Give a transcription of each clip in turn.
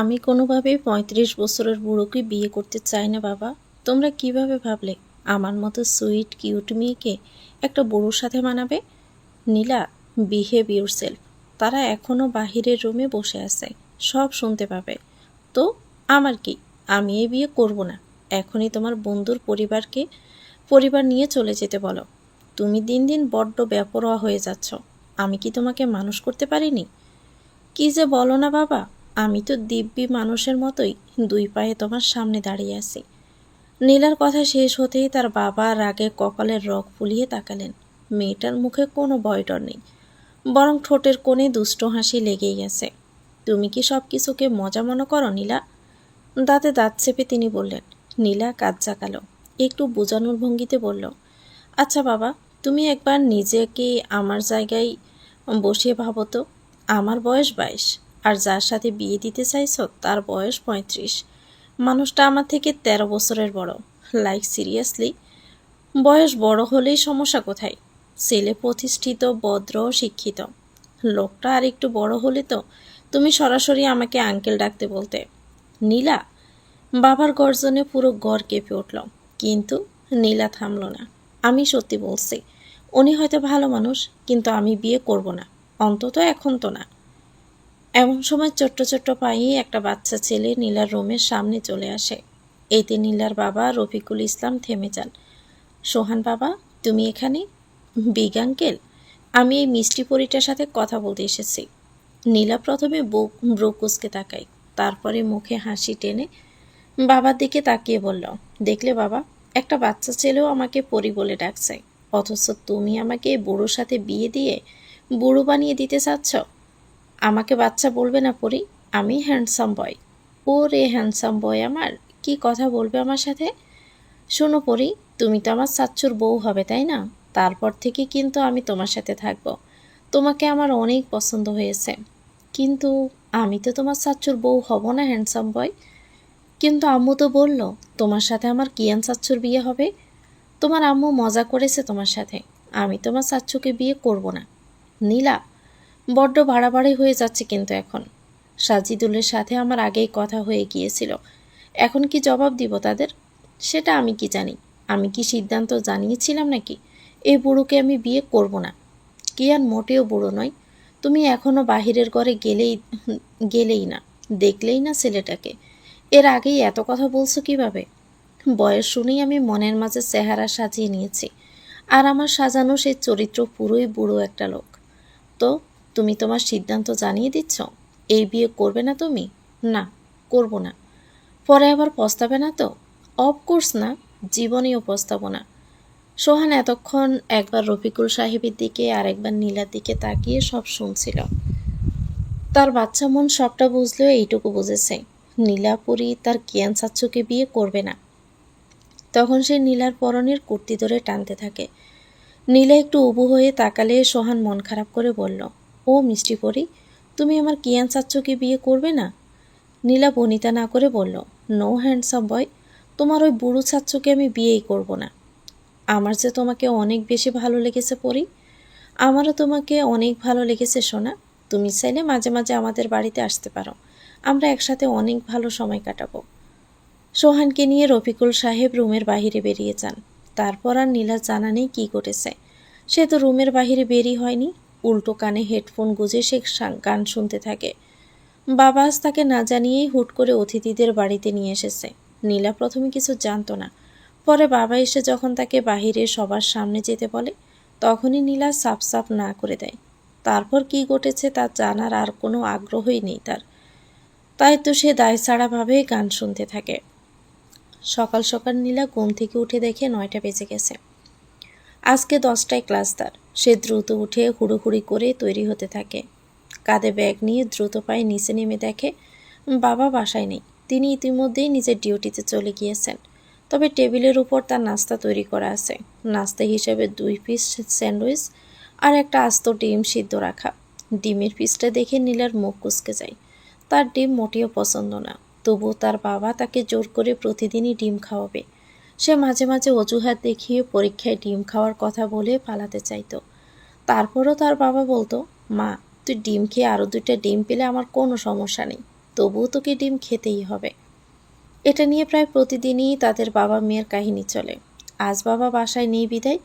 আমি কোনোভাবেই ৩৫ বছরের বুড়োকে বিয়ে করতে চাই না বাবা। তোমরা কিভাবে ভাবলে আমার মতো সুইট কিউট মেয়েকে একটা বুড়োর সাথে মানাবে? নীলা, বিহেভ ইউরসেলফ। তারা এখনও বাহিরের রুমে বসে আছে, সব শুনতে পাবে। তো আমার কি? আমি এই বিয়ে করব না। এখনই তোমার বন্ধুর পরিবার নিয়ে চলে যেতে বলো। তুমি দিন দিন বড্ড বেপরোয়া হয়ে যাচ্ছ। আমি কি তোমাকে মানুষ করতে পারিনি? কি যে বলো না বাবা, আমি তো দিব্যি মানুষের মতোই দুই পায়ে তোমার সামনে দাঁড়িয়ে আছি। নীলার কথা শেষ হতেই তার বাবা রাগে কপালের রগ ফুলিয়ে তাকালেন। মেয়েটার মুখে কোনো ভয়ডর নেই, বরং ঠোঁটের কোণে দুষ্ট হাসি লেগেই আছে। তুমি কি সব কিছুকে মজা মনে করো নীলা? দাঁতে দাঁত চেপে তিনি বললেন। নীলা কাজ জাগালো, একটু বোঝানোর ভঙ্গিতে বলল, আচ্ছা বাবা, তুমি একবার নিজেকে আমার জায়গায় বসিয়ে ভাবো তো। আমার বয়স ২২, আর যার সাথে বিয়ে দিতে চাইছ তার বয়স ৩৫। মানুষটা আমার থেকে ১৩ বছরের বড়। লাইক সিরিয়াসলি, বয়স বড় হলেই সমস্যা কোথায়? ছেলে প্রতিষ্ঠিত, ভদ্র, শিক্ষিত। লোকটা আর একটু বড় হলে তো তুমি সরাসরি আমাকে আঙ্কেল ডাকতে বলতে। নীলা, বাবার গর্জনে পুরো ঘর কেঁপে উঠল। কিন্তু নীলা থামল না। আমি সত্যি বলছি, উনি হয়তো ভালো মানুষ, কিন্তু আমি বিয়ে করব না, অন্তত এখন তো না। এমন সময় ছোট্ট ছোট্ট পায়ে একটা বাচ্চা ছেলে নীলার রুমের সামনে চলে আসে। এতে নীলার বাবা রফিকুল ইসলাম থেমে যান। সোহান বাবা, তুমি এখানে? বিগ আঙ্কেল, আমি এই মিষ্টি পরীটার সাথে কথা বলতে এসেছি। নীলা প্রথমে ব্রু কুঁচকে তাকায়, তারপরে মুখে হাসি টেনে বাবার দিকে তাকিয়ে বলল, দেখলে বাবা, একটা বাচ্চা ছেলেও আমাকে পরি বলে ডাকছে, অথচ তুমি আমাকে বুড়োর সাথে বিয়ে দিয়ে বুড়ো বানিয়ে দিতে চাচ্ছ। আমাকে বাচ্চা বলবে না পরি, আমি হ্যান্ডসাম বয়। ও রে হ্যান্ডসাম বয় আমার, কি কথা বলবে আমার সাথে? শোনো পরি, তুমি তো আমার চাচ্চুর বউ হবে, তাই না? তারপর থেকে কিন্তু আমি তোমার সাথে থাকবো। তোমাকে আমার অনেক পছন্দ হয়েছে। কিন্তু আমি তো তোমার চাচ্চুর বউ হব না হ্যান্ডসাম বয়। কিন্তু আম্মু তো বলল তোমার সাথে আমার কিয়ান চাচ্চুর বিয়ে হবে। তোমার আম্মু মজা করেছে তোমার সাথে। আমি তোমার চাচ্চুকে বিয়ে করব না। নীলা, বড্ড বাড়াবাড়ি হয়ে যাচ্ছে কিন্তু এখন। সাজিদুলের সাথে আমার আগেই কথা হয়ে গিয়েছিল। এখন কি জবাব দিব তাদের? সেটা আমি কি জানি? আমি কি সিদ্ধান্ত জানিয়েছিলাম নাকি এই বুড়োকে আমি বিয়ে করব না? কিয়ান মোটেও বুড়ো নয়। তুমি এখনও বাহিরের ঘরে গেলেই না, দেখলেই না ছেলেটাকে। এর আগেই এত কথা বলছো কিভাবে? বয়স শুনেই আমি মনের মাঝে চেহারা সাজিয়ে নিয়েছি, আর আমার সাজানো সেই চরিত্র পুরোই বুড়ো একটা লোক। তো তুমি তোমার সিদ্ধান্ত জানিয়ে দিচ্ছ? এই বিয়ে করবে না তুমি? না, করব না। পরে আবার পস্তাবে না তো? অফকোর্স না, জীবনেও পস্তাবো না। সোহান এতক্ষণ একবার রফিকুল সাহেবের দিকে আর একবার নীলার দিকে তাকিয়ে সব শুনছিল। তার বাচ্চা মন সবটা বুঝলেও এইটুকু বুঝেছে, নীলাপুরী তার কিয়ান চাচ্চুকে বিয়ে করবে না। তখন সে নীলার পরনের কুর্তি ধরে টানতে থাকে। নীলা একটু উবু হয়ে তাকালে সোহান মন খারাপ করে বলল, ও মিষ্টি পরি, তুমি আমার কিয়ান চাচ্চুকে বিয়ে করবে না? নীলা বনিতা না করে বলল, নো হ্যান্ডসাম বয়, তোমার ওই বুড়ো চাচ্চুকে আমি বিয়েই করব না। আমার যে তোমাকে অনেক বেশি ভালো লেগেছে পরি। আমারও তোমাকে অনেক ভালো লেগেছে সোনা। তুমি চাইলে মাঝে মাঝে আমাদের বাড়িতে আসতে পারো, আমরা একসাথে অনেক ভালো সময় কাটাবো। সোহানকে নিয়ে রফিকুল সাহেব রুমের বাহিরে বেরিয়ে যান। তারপর আর নীলার জানা নেই কী ঘটেছে। সে তো রুমের বাহিরে বেরই হয়নি, উল্টো কানে হেডফোন গুঁজে সে গান শুনতে থাকে। বাবা আজ তাকে না জানিয়েই হুট করে অতিথিদের বাড়িতে নিয়ে এসেছে। নীলা প্রথমে কিছু জানত না, পরে বাবা এসে যখন তাকে বাহিরে সবার সামনে যেতে বলে, তখনই নীলা সাফ সাফ না করে দেয়। তারপর কি ঘটেছে তা জানার আর কোনো আগ্রহই নেই তার। তাই তো সে দায়ছাড়াভাবে গান শুনতে থাকে। সকাল সকাল নীলা ঘুম থেকে উঠে দেখে ৯টা বেজে গেছে। আজকে 10টায় ক্লাস তার। সে দ্রুত উঠে হুড়োহুড়ি করে তৈরি হতে থাকে। কাঁধে ব্যাগ নিয়ে দ্রুত পায়ে নিচে নেমে দেখে বাবা বাসায় নেই। তিনি ইতিমধ্যেই নিজের ডিউটিতে চলে গিয়েছেন। তবে টেবিলের উপর তার নাস্তা তৈরি করা আছে। নাস্তা হিসেবে 2 পিস স্যান্ডউইচ আর একটা আস্ত ডিম সিদ্ধ রাখা। ডিমের পিসটা দেখে নীলার মুখ কুঁচকে যায়। তার ডিম মোটেও পছন্দ না, তবুও তার বাবা তাকে জোর করে প্রতিদিনই ডিম খাওয়াবে। সে মাঝে মাঝে অজুহাত দেখিয়ে পরীক্ষায় ডিম খাওয়ার কথা বলে পালাতে চাইতো। তারপরও তার বাবা বলতো, মা, তুই ডিম খেয়ে আরও 2টা ডিম পেলে আমার কোনো সমস্যা নেই। তবুও তোকে ডিম খেতেই হবে। এটা নিয়ে প্রায় প্রতিদিনই তাদের বাবা মেয়ের কাহিনী চলে। আজ বাবা বাসায় নেই বিদায়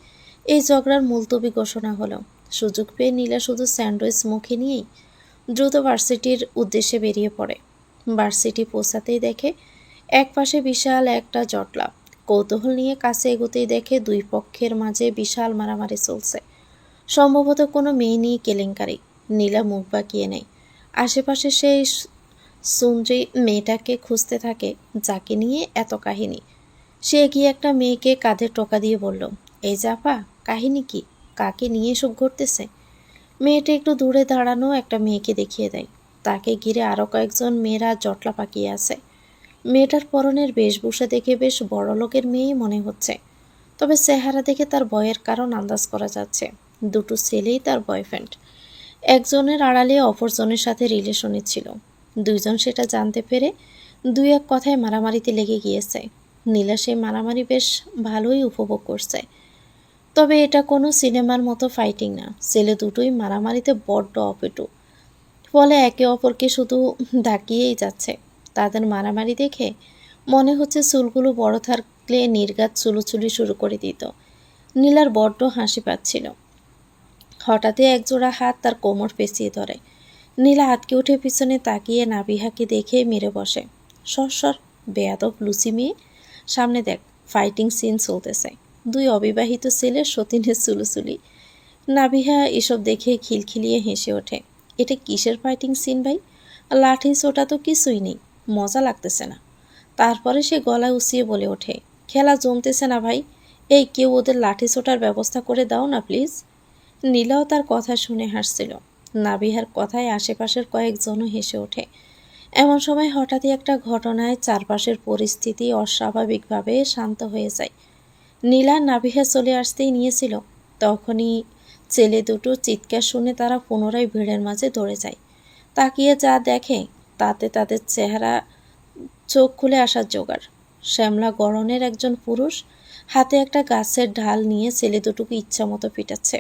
এই ঝগড়ার মুলতবি ঘোষণা হলো। সুযোগ পেয়ে নীলা শুধু স্যান্ডউইচ মুখে নিয়েই দ্রুত ভার্সিটির উদ্দেশ্যে বেরিয়ে পড়ে। ভার্সিটি পৌঁছাতেই দেখে একপাশে বিশাল একটা জটলা। কৌতূহল নিয়ে কাছে এগোতেই দেখে দুই পক্ষের মাঝে বিশাল মারামারি চলছে। সম্ভবত কোনো মেয়ে নিয়ে কেলেঙ্কারি। নীলা মুখ বাঁকিয়ে নেয়। আশেপাশে সেই সুন্দরী মেয়েটাকে খুঁজতে থাকে যাকে নিয়ে এত কাহিনী। সে এগিয়ে একটা মেয়েকে কাঁধে টোকা দিয়ে বলল, এই জাপা, কাহিনী কি? কাকে নিয়ে এসব ঘটতেছে? মেয়েটা একটু দূরে দাঁড়ানো একটা মেয়েকে দেখিয়ে দেয়। তাকে ঘিরে আরও কয়েকজন মেয়েরা জটলা পাকিয়ে আছে। মেয়েটার পরনের বেশভূষা দেখে বেশ বড়লোকের মেয়েই মনে হচ্ছে, তবে চেহারা দেখে তার বয়ের কারণ আন্দাজ করা যাচ্ছে। দুটো ছেলেই তার বয়ফ্রেন্ড। একজনের আড়ালে অপরজনের সাথে রিলেশনে ছিল। দুইজন সেটা জানতে পেরে দুই এক কথায় মারামারিতে লেগে গিয়েছে। নীলা সেই মারামারি বেশ ভালোই উপভোগ করছে। তবে এটা কোনো সিনেমার মতো ফাইটিং না। ছেলে দুটোই মারামারিতে বড্ড অপটু, ফলে একে অপরকে শুধু ধাকিয়েই যাচ্ছে। তাদের মারামারি দেখে মনে হচ্ছে চুলগুলো বড় থাকলে নির্ঘাত চুলোচুলি শুরু করে দিত। নীলার বড্ড হাসি পাচ্ছিল। হঠাৎই একজোড়া হাত তার কোমর পেঁচিয়ে ধরে। নীলা আটকে উঠে পিছনে তাকিয়ে নাবিহাকে দেখে মেরে বসে। সর বেয়াদব লুচি মেয়ে, সামনে দেখ, ফাইটিং সিন চলতেছে। দুই অবিবাহিত ছেলের সতীনের চুলোচুলি। নাবিহা এসব দেখে খিলখিলিয়ে হেসে ওঠে। এটা কিসের ফাইটিং সিন ভাই? লাঠি ছোটা তো কিছুই নেই, মজা লাগতেছে না। তারপরে সে গলায় উঁচিয়ে বলে ওঠে, খেলা জমতেছে না ভাই, এই কেউ ওদের লাঠি ছোটার ব্যবস্থা করে দাও না প্লিজ। নীলাও তার কথা শুনে হাসছিল। নাবিহার কথায় আশেপাশের কয়েকজনও হেসে ওঠে। এমন সময় হঠাৎই একটা ঘটনায় চারপাশের পরিস্থিতি অস্বাভাবিকভাবে শান্ত হয়ে যায়। নীলা নাবিহা চলে আসতেই নিয়েছিল, তখনই ছেলে দুটো চিৎকার শুনে তারা পুনরায় ভিড়ের মাঝে দৌড়ে যায়। তাকিয়ে যা দেখে তাতে তাদের চেহারা চোখ খুলে আসার জোগাড়। শ্যামলা গড়নের একজন পুরুষ হাতে একটা গাছের ঢাল নিয়ে ছেলে দুটোকে ইচ্ছামতো পিটাচ্ছে।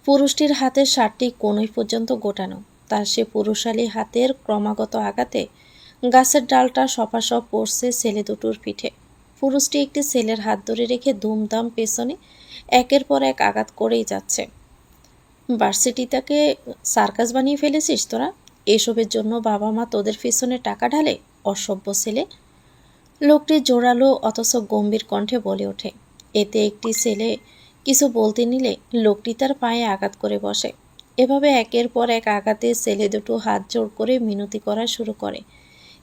পুরুষটির হাতের শার্টটি কোনই পর্যন্ত গোটানো। তার সে পুরুষালী হাতের ক্রমাগত আঘাতে গাছের ডালটা সপাসপ পড়ছে ছেলে দুটোর পিঠে। পুরুষটি একটি ছেলের হাত ধরে রেখে ধুমধাম পেছনে একের পর এক আঘাত করেই যাচ্ছে। ভার্সিটিটাকে সার্কাস বানিয়ে ফেলেছিস তোরা? এসবের জন্য বাবা মা তোদের পেছনে টাকা ঢালে, অসভ্য ছেলে। লোকটি জোরালো অথচ গম্ভীর কণ্ঠে বলে ওঠে। এতে একটি ছেলে কিছু বলতে নিলে লোকটি তার পায়ে আঘাত করে বসে। এভাবে একের পর এক আঘাতে ছেলে দুটো হাত জোড় করে মিনতি করা শুরু করে।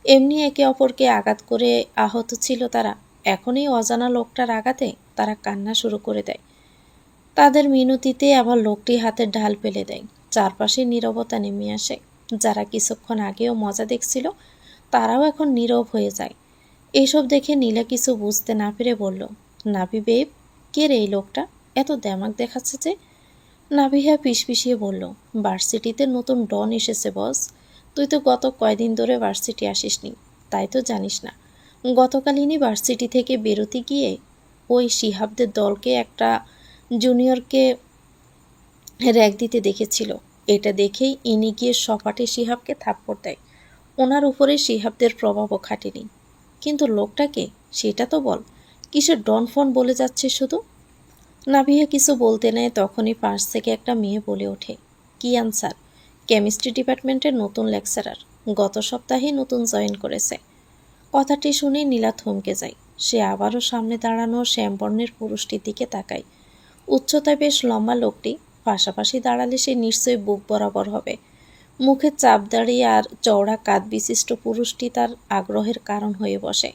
এমনি একে অপরকে আঘাত করে আহত ছিল তারা। এখন এই অজানা লোকটার আঘাতে তারা কান্না শুরু করে দেয়। তাদের মিনতিতে আবার লোকটি হাতের ঢাল ফেলে দেয়। চারপাশে নীরবতা নেমে আসে। যারা কিছুক্ষণ আগেও মজা দেখছিল তারাও এখন নীরব হয়ে যায়। এসব দেখে নীলা কিছু বুঝতে না পেরে বলল, নাভি বেব, কে রে এই লোকটা, এত দেমাক দেখাচ্ছে যে? নাভিহা পিষপিষিয়ে বলল, ভার্সিটিতে নতুন ডন এসেছে বস। তুই তো গত কয়দিন ধরে ভার্সিটি আসিসনি, তাই তো জানিস না। গতকালইনি ভার্সিটি থেকে বেরোতে গিয়ে ওই শিহাবদের দলকে একটা জুনিয়রকে র্যাগ দিতে দেখেছিল। এটা দেখেই ইনি গিয়ে সপাটে শিহাবকে থাপ্পড় দেয়। ওনার উপরে শিহাবদের প্রভাবও খাটেনি। কিন্তু লোকটাকে সেটা তো বল, কিসের ডন ফন বলে যাচ্ছে শুধু। নাভিয়া কিছু বলতে নেয়, তখনই পাশ থেকে একটা মেয়ে বলে ওঠে, কিয়ান স্যার, কেমিস্ট্রি ডিপার্টমেন্টের নতুন লেকচারার, গত সপ্তাহেই নতুন জয়েন করেছে। কথাটি শুনে নীলা থমকে যায়। সে আবারও সামনে দাঁড়ানো শ্যামবর্ণের পুরুষটির দিকে তাকায়। উচ্চতায় বেশ লম্বা লোকটি, পাশাপাশি দাঁড়ালে সে নিশ্চয়ই বুক বরাবর হবে। মুখে চাপদাড়ি আর চওড়া কাঁধ বিশিষ্ট পুরুষটি তার আগ্রহের কারণ হয়ে বসে।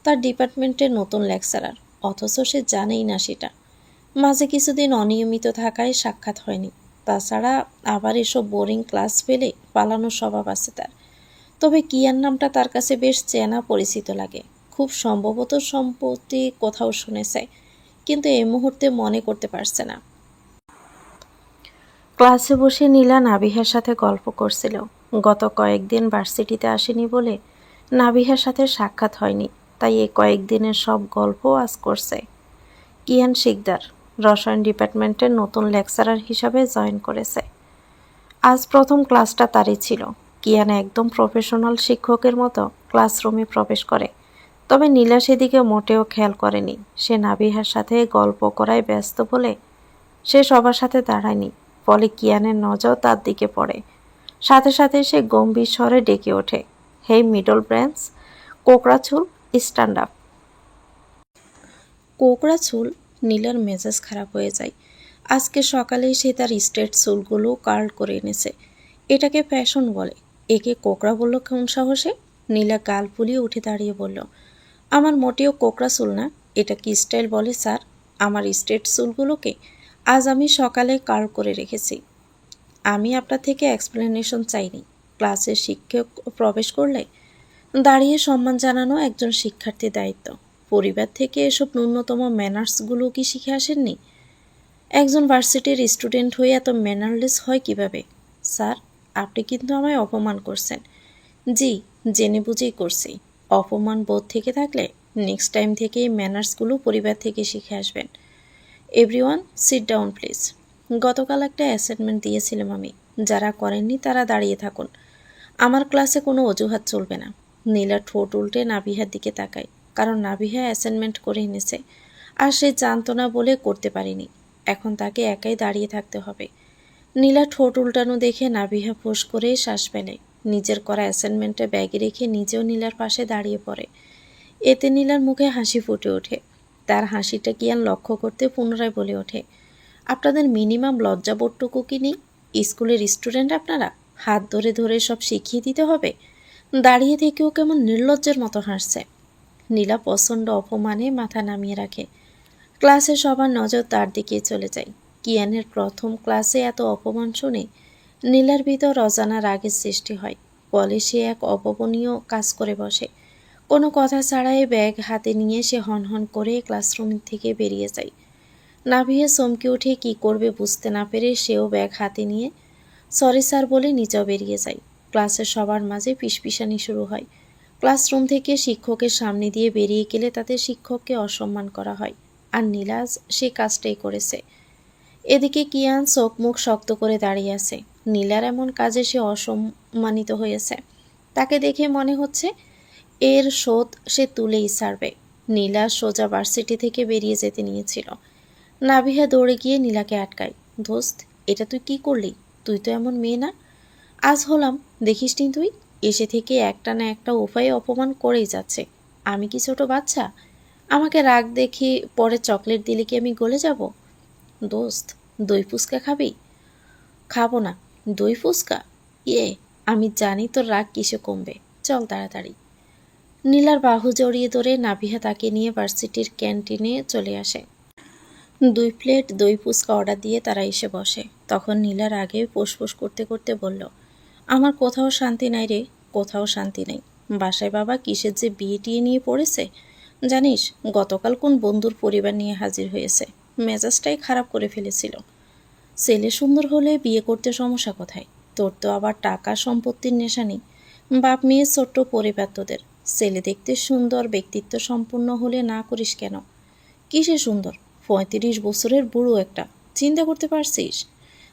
তার ডিপার্টমেন্টের নতুন লেকচারার, অথচ সে জানেই না সেটা। মাঝে কিছুদিন অনিয়মিত থাকায় সাক্ষাৎ হয়নি। তাছাড়া আবার এসব বোরিং ক্লাস পেলে পালানোর স্বভাব আছে তার। তবে কিয়ান নামটা তার কাছে বেশ চেনা পরিচিত লাগে। খুব সম্ভবত সম্প্রতি কোথাও শুনেছে, কিন্তু এই মুহূর্তে মনে করতে পারছে না। ক্লাসে বসে নীলা নাবিহার সাথে গল্প করছিল। গত কয়েকদিন ভার্সিটিতে আসেনি বলে নাবিহার সাথে সাক্ষাৎ হয়নি, তাই এই কয়েকদিনের সব গল্প আজ করছে। কিয়ান শিকদার রসায়ন ডিপার্টমেন্টের নতুন লেকচারার হিসাবে জয়েন করেছে। আজ প্রথম ক্লাসটা তারই ছিল। কিয়ান একদম প্রফেশনাল শিক্ষকের মতো ক্লাসরুমে প্রবেশ করে। তবে নীলা সেদিকে মোটেও খেয়াল করেনি। সে নাবিহার সাথে গল্প করায় ব্যস্ত বলে সে সবার সাথে দাঁড়ায়নি। ফলে কিয়ানের নজর তার দিকে পড়ে। সাথে সাথে সে গম্ভীর স্বরে ডেকে ওঠে, হেই মিডল ব্রেন্স, কোকড়া চুল, স্ট্যান্ড আপ। কোকড়া চুল! নীলার মেজাজ খারাপ হয়ে যায়। আজকে সকালেই সে তার স্ট্রেট চুলগুলো কার্ল করে এনেছে। এটাকে ফ্যাশন বলে, একে কোকড়া বলল কোন সাহসে? নীলা গাল ফুলিয়ে উঠে দাঁড়িয়ে বলল, আমার মোটেও কোকড়া চুল না, এটা কি স্টাইল বলে স্যার? আমার স্ট্রেট চুলগুলোকে আজ আমি সকালে কার্ল করে রেখেছি। আমি আপনার থেকে এক্সপ্লেনেশন চাইনি। ক্লাসের শিক্ষক প্রবেশ করলে দাঁড়িয়ে সম্মান জানানো একজন শিক্ষার্থীর দায়িত্ব। পরিবার থেকে এসব ন্যূনতম ম্যানার্সগুলো কি শিখে আসেননি? একজন ভার্সিটির স্টুডেন্ট হয়ে এত ম্যানারলেস হয় কিভাবে? স্যার, আপনি কিন্তু আমায় অপমান করছেন। জি, জেনে বুঝেই করছি। অপমান বোধ থেকে থাকলে নেক্সট টাইম থেকে এই ম্যানার্সগুলো পরিবার থেকে শিখে আসবেন। Everyone sit down please. গতকাল একটা অ্যাসাইনমেন্ট দিয়েছিলাম আমি। যারা করেননি তারা দাঁড়িয়ে থাকুন। আমার ক্লাসে কোনো অজুহাত চলবে না। নীলা ঠোঁট উল্টে নাবিহার দিকে তাকায়, কারণ নাবিহা অ্যাসাইনমেন্ট করে এনেছে আর সে জানতো না বলে করতে পারেনি। এখন তাকে একাই দাঁড়িয়ে থাকতে হবে। নীলা ঠোঁট উল্টানো দেখে নাবিহা ফোঁস করে শ্বাস ফেলে। নিজের করা অ্যাসাইনমেন্টে ব্যাগে রেখে নিজেও নীলার পাশে দাঁড়িয়ে পড়ে। এতে নীলার মুখে হাসি ফুটে ওঠে। তার হাসিটা কিয়ান লক্ষ্য করতে পুনরায় বলে ওঠে, আপনাদের মিনিমাম লজ্জাবোধটুকু কি নেই? স্কুলের স্টুডেন্ট আপনারা, হাত ধরে ধরে সব শিখিয়ে দিতে হবে? দাঁড়িয়ে থেকেও কেমন নির্লজ্জের মতো হাসছে। নীলা প্রচণ্ড অপমানে মাথা নামিয়ে রাখে। ক্লাসে সবার নজর তার দিকে চলে যায়। কিয়ানের প্রথম ক্লাসে এত অপমান শুনে নীলার ভিতর অজানা রাগের সৃষ্টি হয়। ফলে সে এক অপমানীয় কাজ করে বসে। কোনো কথা ছাড়াই ব্যাগ হাতে নিয়ে সে হনহন করে ক্লাসরুম থেকে বেরিয়ে যায়। নাভিয়া চমকে উঠে কী করবে বুঝতে না পেরে সেও ব্যাগ হাতে নিয়ে সরি স্যার বলে নিচেও বেরিয়ে যায়। ক্লাসের সবার মাঝে ফিসফিসানি শুরু হয়। ক্লাসরুম থেকে শিক্ষকের সামনে দিয়ে বেরিয়ে গেলে তাদের শিক্ষককে অসম্মান করা হয়। আর নীলাজ সে কাজটাই করেছে। এদিকে কিয়ান চোখ মুখ শক্ত করে দাঁড়িয়ে আছে। নীলার এমন কাজে সে অসম্মানিত হয়েছে। তাকে দেখে মনে হচ্ছে এর শোধ সে তুলেই ছাড়বে। নীলা সোজা ভার্সিটি থেকে বেরিয়ে যেতে নিয়েছিল। নাভিহা দৌড়ে গিয়ে নীলাকে আটকায়। দোস্ত, এটা তুই কি করলি? তুই তো এমন মেয়ে না। আজ হলাম, দেখিসনি তুই? এসে থেকে একটা না একটা উপায়ে অপমান করেই যাচ্ছে। আমি কি ছোট বাচ্চা? আমাকে রাগ দেখে পরে চকলেট দিলে কি আমি গলে যাব? দোস্ত, দই ফুচকা খাবি? খাবো না। দই ফুচকা? আমি জানি তোর রাগ কিসে কমবে। চল তাড়াতাড়ি। নীলার বাহু জড়িয়ে ধরে নাভিহা তাকে নিয়ে ভার্সিটির ক্যান্টিনে চলে আসে। 2 প্লেট দই ফুচকা অর্ডার দিয়ে তারা এসে বসে। তখন নীলার আগে পোষপোষ করতে করতে বলল, আমার কোথাও শান্তি নাই রে, কোথাও শান্তি নেই। বাসায় বাবা কিসের যে বিয়ে টিয়ে নিয়ে পড়েছে। জানিস গতকাল কোন বন্ধুর পরিবার নিয়ে হাজির হয়েছে, মেজাজটাই খারাপ করে ফেলেছিল। ছেলে সুন্দর হলে বিয়ে করতে সমস্যা কোথায়? তোর তো আবার টাকা সম্পত্তির নেশা নেই। বাপ মেয়ে ছোট্ট পরিবার তোদের। ছেলে দেখতে সুন্দর, ব্যক্তিত্ব সম্পন্ন হলে না করিস কেন? কিসে সুন্দর? 35 বছরের বুড়ো একটা, চিন্তা করতে পারছিস?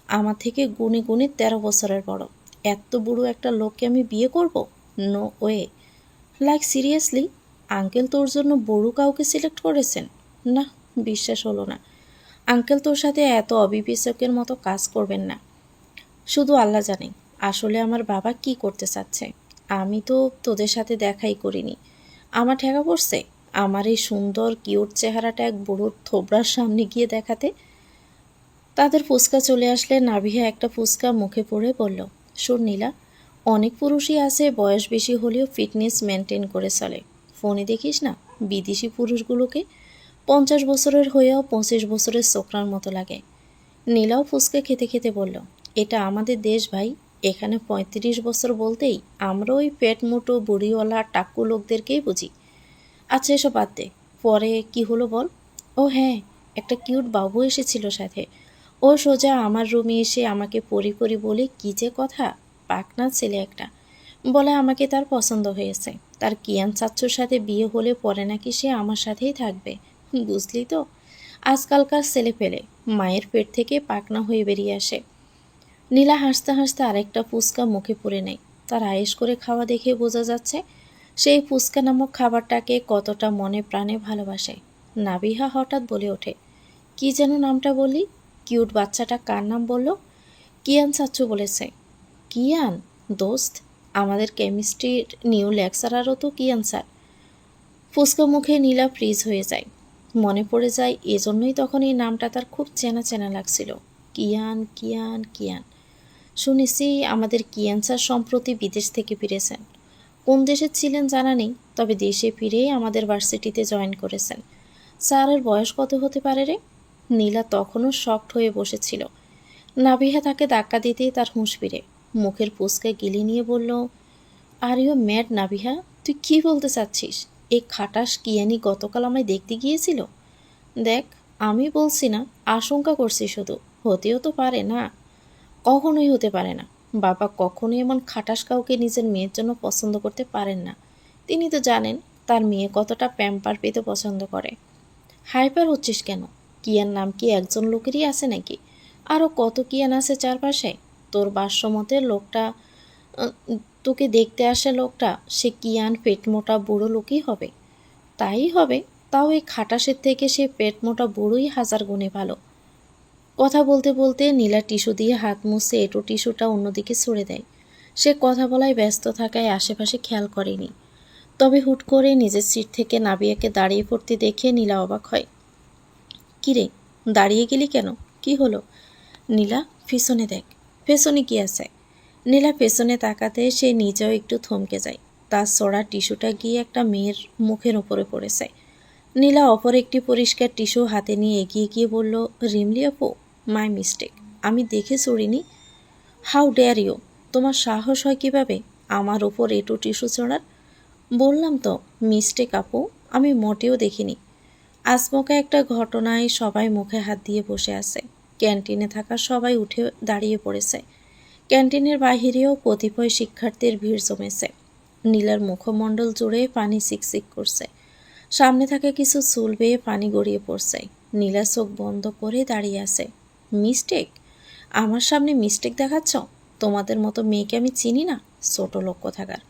আমার থেকে গুণে গুণে 13 বছরের বড়। এত বুড়ো একটা লোককে আমি বিয়ে করব? No way. Like seriously? Uncle তোর জন্য বুড়ো কাউকে সিলেক্ট করেছেন? না, বিশ্বাস হলো না। আঙ্কেল তোর সাথে এত অবিবেচকের মতো কাজ করবেন না। শুধু আল্লাহ জানে আসলে আমার বাবা কি করতে চাচ্ছে। আমি তো তোদের সাথে দেখাই করিনি। আমার ঠেকা পড়ছে আমার এই সুন্দর কিউট চেহারাটা এক বুড়োর থোবড়ার সামনে গিয়ে দেখাতে। তাদের ফুচকা চলে আসলে নাভিয়া একটা ফুচকা মুখে পড়ে বলল, শোন নীলা, অনেক পুরুষই আছে বয়স বেশি হলেও ফিটনেস মেনটেন করে চলে। ফোনে দেখিস না বিদেশি পুরুষগুলোকে, 50 বছরের হয়েও 25 বছরের ছোকরার মতো লাগে। নীলাও ফুচকা খেতে খেতে বলল, এটা আমাদের দেশ ভাই, এখানে 35 বছর বলতেই আমরা ওই পেট মোটো বুড়িওয়ালা টাক্কু লোকদেরকেই বুঝি। আচ্ছা এসব বাদ দে, পরে কি হলো বল? ও হ্যাঁ, একটা কিউট বাবু এসেছিল সাথে। ও সোজা আমার রুমে এসে আমাকে পরি পরি বলে কি যে কথা, পাকনা ছেলে একটা। বলে আমাকে তার পছন্দ হয়েছে, তার কিয়ান চাচ্চুর সাথে বিয়ে হলে পরে নাকি সে আমার সাথেই থাকবে। বুঝলি তো, আজকালকার ছেলে পেলে মায়ের পেট থেকে পাকনা হয়ে বেরিয়ে আসে। নীলা হাসতে হাসতে আরেকটা ফুচকা মুখে পুরে নেয়। তার আয়েশ করে খাওয়া দেখে বোঝা যাচ্ছে সেই ফুচকা নামক খাবারটাকে কতটা মনে প্রাণে ভালোবাসে। নাবিহা হঠাৎ বলে ওঠে, কি যেন নামটা বলি? কিউট বাচ্চাটা কার নাম বলল? কিয়ান চাচ্চু বলেছে। কিয়ান? দোস্ত, আমাদের কেমিস্ট্রির নিউ লেকচারারও তো কিয়ান স্যার। ফুচকা মুখে নীলা ফ্রিজ হয়ে যায়। মনে পড়ে যায় এজন্যই তখন এই নামটা তার খুব চেনা চেনা লাগছিল। কিয়ান কিয়ান কিয়ান। শুনেছি আমাদের কিয়ান স্যার সম্প্রতি বিদেশ থেকে ফিরেছেন। কোন দেশে ছিলেন জানা নেই, তবে দেশে ফিরেই আমাদের ভার্সিটিতে জয়েন করেছেন। স্যারের বয়স কত হতে পারে রে? নীলা তখনও শকড হয়ে বসেছিল। নাবিহা তাকে ধাক্কা দিতেই তার হুঁশ ফিরে। মুখের ফুসকে গিলি নিয়ে বলল, আর ইউ ম্যাড নাবিহা? তুই কি বলতে চাচ্ছিস? এই খাটাস কিয়ানি গতকাল আমায় দেখতে গিয়েছিল? দেখ, আমি বলছি না, আশঙ্কা করছি শুধু। হতেও তো পারে না। কখনোই হতে পারে না। বাবা কখনোই এমন খাটাস কাউকে নিজের মেয়ের জন্য পছন্দ করতে পারেন না। তিনি তো জানেন তার মেয়ে কতটা প্যাম্পার পেতে পছন্দ করে। হাইপার হচ্ছিস কেন? কিয়ান নাম কি একজন লোকেরই আছে নাকি? আরও কত কিয়ান আছে চারপাশে। তোর ভাষ্যমতে লোকটা তোকে দেখতে আসে, লোকটা সে কিয়ান পেট মোটা বুড়ো লোকই হবে। তাই হবে, তাও এই খাটাসের থেকে সে পেট মোটা বুড়োই হাজার গুণে ভালো। কথা বলতে বলতে নীলা টিস্যু দিয়ে হাত মুছে এঁটো টিস্যুটা অন্যদিকে ছুড়ে দেয়। সে কথা বলায় ব্যস্ত থাকায় আশেপাশে খেয়াল করেনি। তবে হুট করে নিজের সিট থেকে নাবিয়াকে দাঁড়িয়ে পড়তে দেখে নীলা অবাক হয়। কিরে, দাঁড়িয়ে গেলি কেন? কি হলো? নীলা, পেছনে দেখ। পেছনে কি আছে? নীলা পেছনে তাকাতে সে নিজেও একটু থমকে যায়। তার ছড়া টিস্যুটা গিয়ে একটা মেয়ের মুখের উপরে পড়েছে। নীলা অপর একটি পরিষ্কার টিস্যু হাতে নিয়ে এগিয়ে গিয়ে বলল, রিমলি আপু, মাই মিস্টেক। আমি দেখে চড়িনি। How dare you? তোমার সাহস হয় কিভাবে আমার ওপর এটু টিস্যু চড়ার? বললাম তো মিস্টেক আপু, আমি মোটেও দেখিনি। আচমকা একটা ঘটনায় সবাই মুখে হাত দিয়ে বসে আছে। ক্যান্টিনে থাকা সবাই উঠে দাঁড়িয়ে পড়েছে। ক্যান্টিনের বাহিরেও কতিপয় শিক্ষার্থীর ভিড় জমেছে। নীলার মুখমণ্ডল জুড়ে পানি সিকসিক করছে। সামনে থাকা কিছু চুল বেয়ে পানি গড়িয়ে পড়ছে। নীলা চোখ বন্ধ করে দাঁড়িয়ে আছে। মিস্টেক? আমার সামনে মিস্টেক দেখাচ্ছ? তোমাদের মতো মেয়েকে আমি চিনি না, ছোট লোক কোথাকার।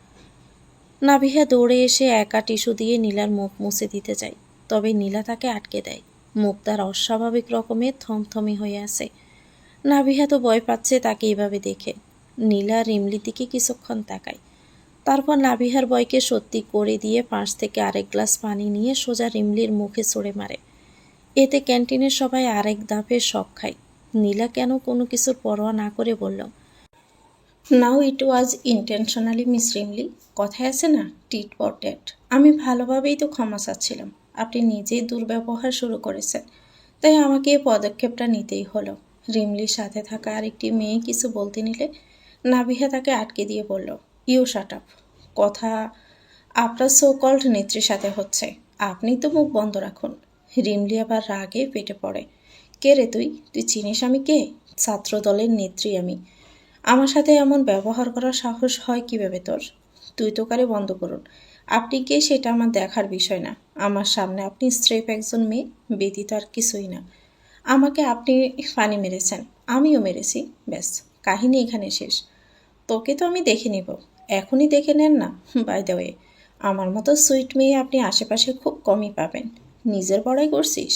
নাবিহা দৌড়ে এসে একা টিস্যু দিয়ে নীলার মুখ মুছে দিতে যায়। তবে নীলা তাকে আটকে দেয়। মুখ তার অস্বাভাবিক রকমের থমথমে হয়ে আছে। নাবিহা তো ভয় পাচ্ছে তাকে এভাবে দেখে। নীলা রিমলির দিকে কিছুক্ষণ তাকায়। তারপর নাবিহার ভয়কে সত্যি করে দিয়ে পাশ থেকে আরেক গ্লাস পানি নিয়ে সোজা রিমলির মুখে ছড়ে মারে। এতে ক্যান্টিনের সবাই আরেক ধাপে শক খায়। নীলা কেন কোনো কিছুর পরোয়া না করে বলল, নাও ইট ওয়াজ ইন্টেনশনালি মিস রিমলি। কথায় আছে না, টিট ফর ট্যাট। আমি ভালোভাবেই তো ক্ষমা চাচ্ছিলাম। আপনি নিজেই দুর্ব্যবহার শুরু করেছেন, তাই আমাকে এই পদক্ষেপটা নিতেই হলো। রিমলির সাথে থাকা আরেকটি মেয়ে কিছু বলতে নিলে নাবিহা তাকে আটকে দিয়ে বলল, ইউ শাট আপ। কথা আপনার সো কল্ড নেত্রীর সাথে হচ্ছে, আপনি তো মুখ বন্ধ রাখুন। রিমলি আবার রাগে পেটে পড়ে। কে রে তুই? তুই চিনিস আমি কে? ছাত্র দলের নেত্রী আমি। আমার সাথে এমন ব্যবহার করার সাহস হয় কিভাবে তোর? তুই তো কারে বন্ধ করুন। আপনি কে সেটা আমার দেখার বিষয় না। আমার সামনে আপনি স্রেফ একজন মেয়ে, ব্যতীত আর কিছুই না। আমাকে আপনি পানি মেরেছেন, আমিও মেরেছি, ব্যাস কাহিনী এখানে শেষ। তোকে তো আমি দেখে নিব, এখনই দেখে নেন না। বাই দ্য ওয়ে, আমার মতো সুইট মেয়ে আপনি আশেপাশে খুব কমই পাবেন। নিজের বড়াই করছিস?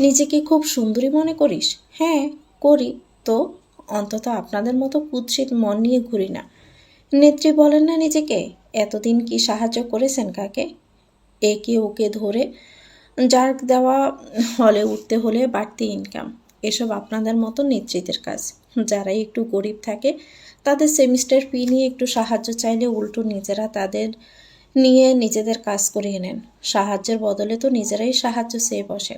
নিজেকে খুব সুন্দরী মনে করিস? হ্যাঁ করি তো, অন্তত আপনাদের মতো কুৎসিত মন নিয়ে ঘুরি না। নেত্রী বলেন না নিজেকে? এতদিন কি সাহায্য করেছেন কাকে? একে ওকে ধরে জার্ক দেওয়া, হলে উঠতে হলে বাড়তি ইনকাম, এসব আপনাদের মতো নেতৃত্বের কাজ। যারাই একটু গরিব থাকে তাদের সেমিস্টার ফি নিয়ে একটু সাহায্য চাইলে উল্টো নিজেরা তাদের নিয়ে নিজেদের কাজ করিয়ে নেন। সাহায্যের বদলে তো নিজেরাই সাহায্য চেয়ে বসে।